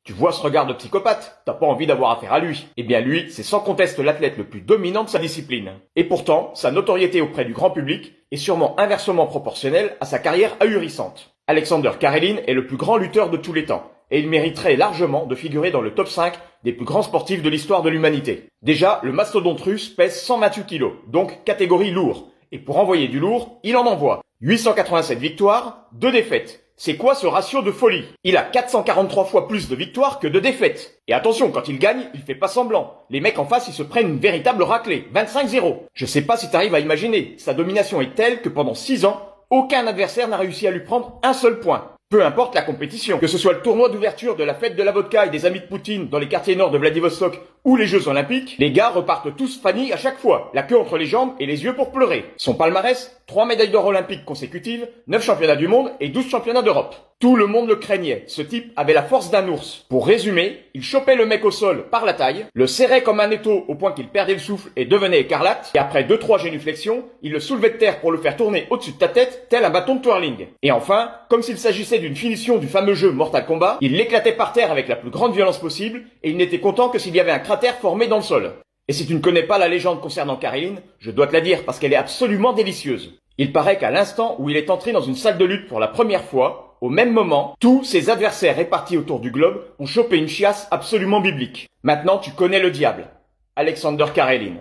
Tu vois ce regard de psychopathe? T'as pas envie d'avoir affaire à lui. Eh bien lui, c'est sans conteste l'athlète le plus dominant de sa discipline. Et pourtant, sa notoriété auprès du grand public est sûrement inversement proportionnelle à sa carrière ahurissante. Alexander Karelin est le plus grand lutteur de tous les temps, et il mériterait largement de figurer dans le top 5 des plus grands sportifs de l'histoire de l'humanité. Déjà, le mastodonte russe pèse 128 kilos, donc catégorie lourd. Et pour envoyer du lourd, il en envoie. 887 victoires, 2 défaites. C'est quoi ce ratio de folie? Il a 443 fois plus de victoires que de défaites. Et attention, quand il gagne, il fait pas semblant. Les mecs en face, ils se prennent une véritable raclée. 25-0. Je sais pas si t'arrives à imaginer. Sa domination est telle que pendant 6 ans, aucun adversaire n'a réussi à lui prendre un seul point. Peu importe la compétition, que ce soit le tournoi d'ouverture de la fête de la vodka et des amis de Poutine dans les quartiers nord de Vladivostok ou les Jeux Olympiques, les gars repartent tous fanny à chaque fois, la queue entre les jambes et les yeux pour pleurer. Son palmarès, 3 médailles d'or olympiques consécutives, 9 championnats du monde et 12 championnats d'Europe. Tout le monde le craignait, ce type avait la force d'un ours. Pour résumer, il chopait le mec au sol par la taille, le serrait comme un étau au point qu'il perdait le souffle et devenait écarlate, et après 2-3 génuflexions, il le soulevait de terre pour le faire tourner au-dessus de ta tête, tel un bâton de twirling. Et enfin, comme s'il s'agissait d'une finition du fameux jeu Mortal Kombat, il l'éclatait par terre avec la plus grande violence possible, et il n'était content que s'il y avait un cratère formé dans le sol. Et si tu ne connais pas la légende concernant Karelin, je dois te la dire parce qu'elle est absolument délicieuse. Il paraît qu'à l'instant où il est entré dans une salle de lutte pour la première fois, au même moment, tous ses adversaires répartis autour du globe ont chopé une chiasse absolument biblique. Maintenant, tu connais le diable. Alexander Karelin.